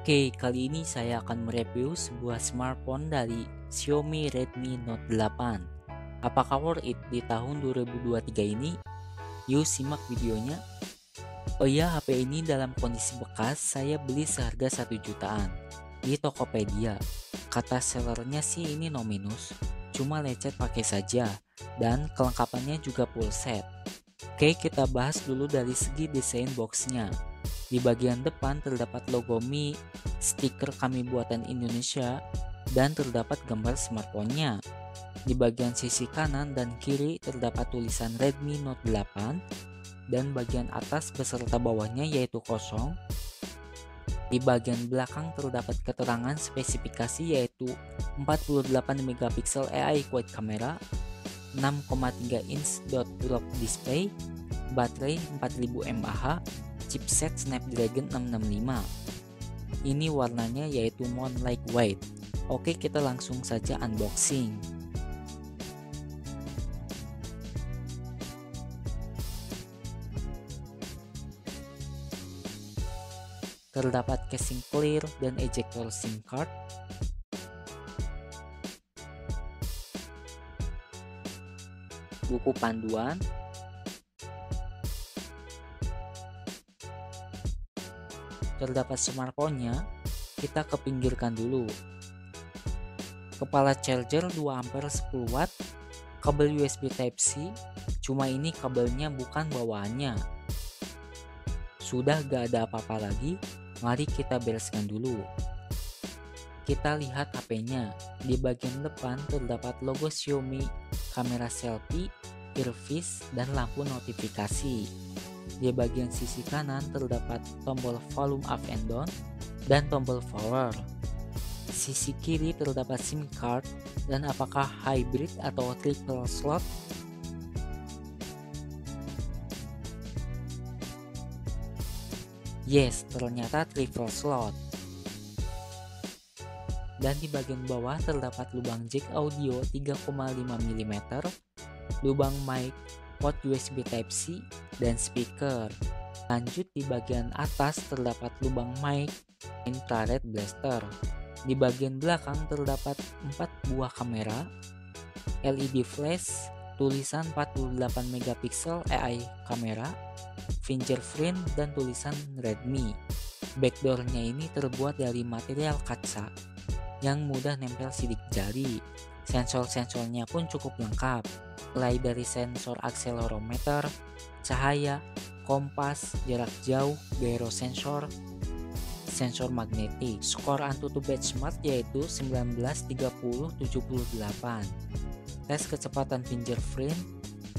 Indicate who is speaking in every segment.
Speaker 1: Oke, kali ini saya akan mereview sebuah smartphone dari Xiaomi Redmi Note 8. Apakah worth it di tahun 2023 ini? Yuk simak videonya. Oh iya, HP ini dalam kondisi bekas saya beli seharga 1 jutaan di Tokopedia. Kata sellernya sih ini no minus, cuma lecet pakai saja dan kelengkapannya juga full set. Oke, kita bahas dulu dari segi desain boxnya. Di bagian depan terdapat logo Mi, stiker kami buatan Indonesia, dan terdapat gambar smartphone-nya. Di bagian sisi kanan dan kiri terdapat tulisan Redmi Note 8, dan bagian atas beserta bawahnya yaitu kosong. Di bagian belakang terdapat keterangan spesifikasi yaitu 48 megapiksel AI quad camera, 6,3 inch dot drop display, baterai 4000 mAh, chipset Snapdragon 665. Ini warnanya yaitu Moon Light White. Oke, kita langsung saja unboxing. Terdapat casing clear dan ejector SIM card. Buku panduan. Terdapat smartphone-nya, kita kepinggirkan dulu. Kepala charger 2 ampere 10 watt, kabel USB Type-C, cuma ini kabelnya bukan bawaannya. Sudah gak ada apa-apa lagi, mari kita bereskan dulu. Kita lihat HP-nya, di bagian depan terdapat logo Xiaomi, kamera selfie, earpiece, dan lampu notifikasi. Di bagian sisi kanan terdapat tombol volume up and down dan tombol power. Sisi kiri terdapat SIM card dan apakah hybrid atau triple slot? Yes, ternyata triple slot. Dan di bagian bawah terdapat lubang jack audio 3,5 mm, lubang mic, port USB Type-C, dan speaker. Lanjut di bagian atas terdapat lubang mic, infrared blaster. Di bagian belakang terdapat 4 buah kamera, LED flash, tulisan 48 megapiksel AI kamera, fingerprint, dan tulisan Redmi. Backdoornya ini terbuat dari material kaca yang mudah nempel sidik jari. Sensor-sensornya pun cukup lengkap, mulai dari sensor akselerometer, cahaya, kompas, jarak jauh, gyrosensor, sensor magnetik. Skor Antutu benchmark yaitu 19-30-78. Tes kecepatan fingerprint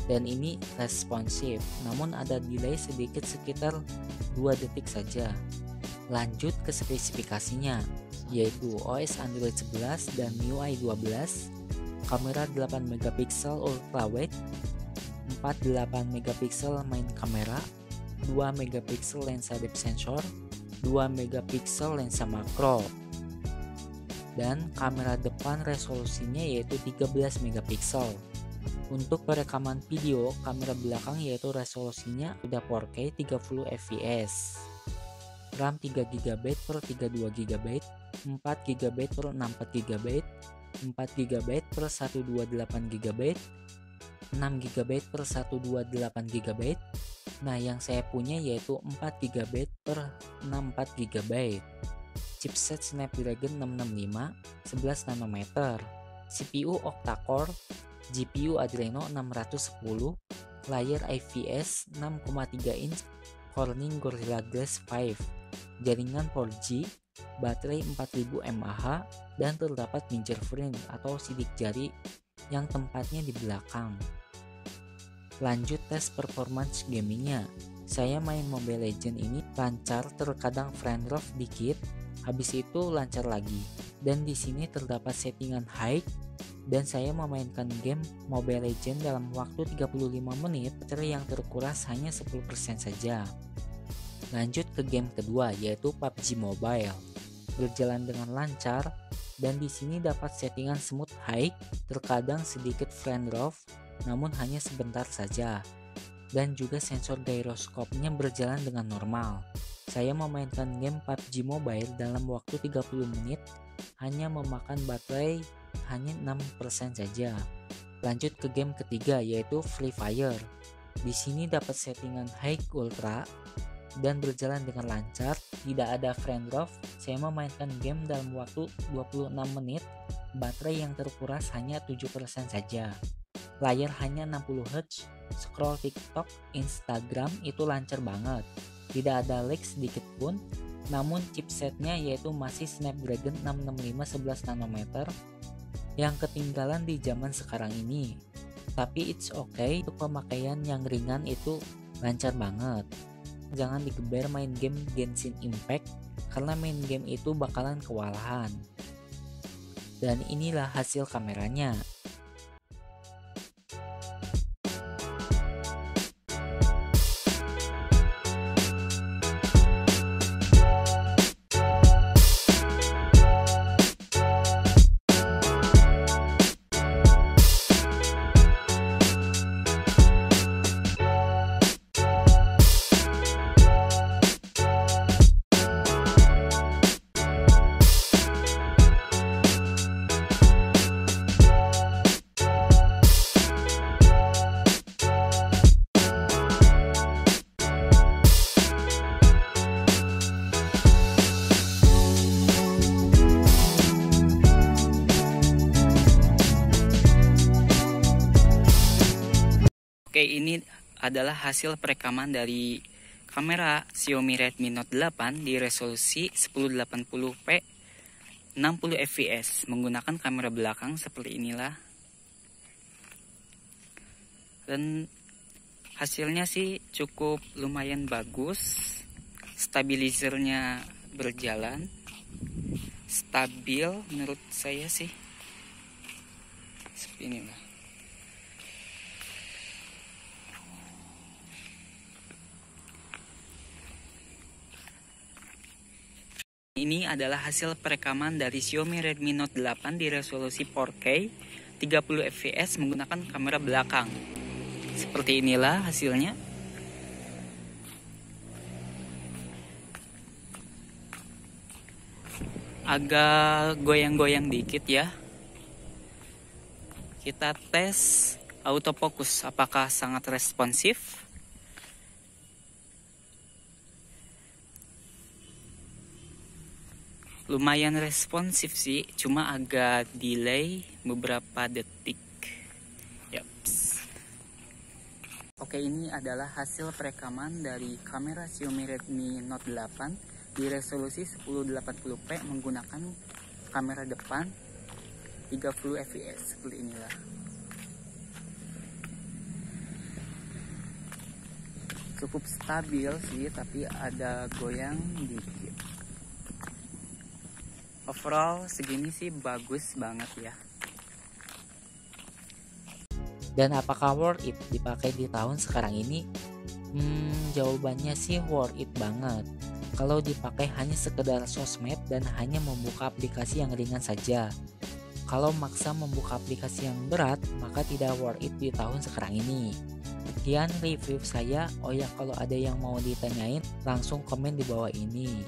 Speaker 1: dan ini responsif, namun ada delay sedikit sekitar 2 detik saja. Lanjut ke spesifikasinya, yaitu OS Android 11 dan MIUI 12, kamera 8 megapiksel ultrawide, 48 megapiksel main kamera, 2 megapiksel lensa depth sensor, 2 megapiksel lensa makro, dan kamera depan resolusinya yaitu 13 megapiksel. Untuk perekaman video, kamera belakang yaitu resolusinya udah 4K 30 fps. RAM 3GB per 32GB, 4GB per 64GB, 4GB per 128GB, 6GB per 128GB. Nah, yang saya punya yaitu 4GB per 64GB. Chipset Snapdragon 665, 11 nanometer. CPU octa-core, GPU Adreno 610, layar IPS 6,3 inch, Corning Gorilla Glass 5, jaringan 4G, baterai 4000 mAh, dan terdapat fingerprint atau sidik jari yang tempatnya di belakang. Lanjut tes performance gamingnya. Saya main Mobile Legends ini lancar, terkadang frame drop dikit, habis itu lancar lagi. Dan di sini terdapat settingan high, dan saya memainkan game Mobile Legends dalam waktu 35 menit, baterai yang terkuras hanya 10% saja. Lanjut ke game kedua yaitu PUBG Mobile. Berjalan dengan lancar, dan di sini dapat settingan smooth high, terkadang sedikit frame drop, namun hanya sebentar saja. Dan juga sensor gyroscope-nya berjalan dengan normal. Saya memainkan game PUBG Mobile dalam waktu 30 menit, hanya memakan baterai hanya 6% saja. Lanjut ke game ketiga, yaitu Free Fire. Di sini dapat settingan High Ultra dan berjalan dengan lancar, tidak ada friend drop. Saya memainkan game dalam waktu 26 menit, baterai yang terkuras hanya 7% saja. Layar hanya 60 Hz, scroll TikTok, Instagram itu lancar banget. Tidak ada lag sedikit pun, namun chipsetnya yaitu masih Snapdragon 665 11 nanometer yang ketinggalan di zaman sekarang ini. Tapi it's okay, untuk pemakaian yang ringan itu lancar banget. Jangan digeber main game Genshin Impact, karena main game itu bakalan kewalahan. Dan inilah hasil kameranya.
Speaker 2: Oke, ini adalah hasil perekaman dari kamera Xiaomi Redmi Note 8 di resolusi 1080p 60 fps menggunakan kamera belakang seperti inilah. Dan hasilnya sih cukup lumayan bagus. Stabilizernya berjalan stabil menurut saya sih. Seperti inilah. Ini adalah hasil perekaman dari Xiaomi Redmi Note 8 di resolusi 4K 30 fps menggunakan kamera belakang. Seperti inilah hasilnya. Agak goyang-goyang dikit ya. Kita tes autofocus apakah sangat responsif. Lumayan responsif sih, cuma agak delay beberapa detik. Yaps. Oke, ini adalah hasil perekaman dari kamera Xiaomi Redmi Note 8 di resolusi 1080p menggunakan kamera depan 30 fps seperti inilah. Cukup stabil sih, tapi ada goyang dikit. Overall segini sih bagus banget ya.
Speaker 1: Dan apakah worth it dipakai di tahun sekarang ini? Jawabannya sih worth it banget. Kalau dipakai hanya sekedar sosmed dan hanya membuka aplikasi yang ringan saja. Kalau maksa membuka aplikasi yang berat, maka tidak worth it di tahun sekarang ini. Sekian review saya. Oh ya, kalau ada yang mau ditanyain, langsung komen di bawah ini.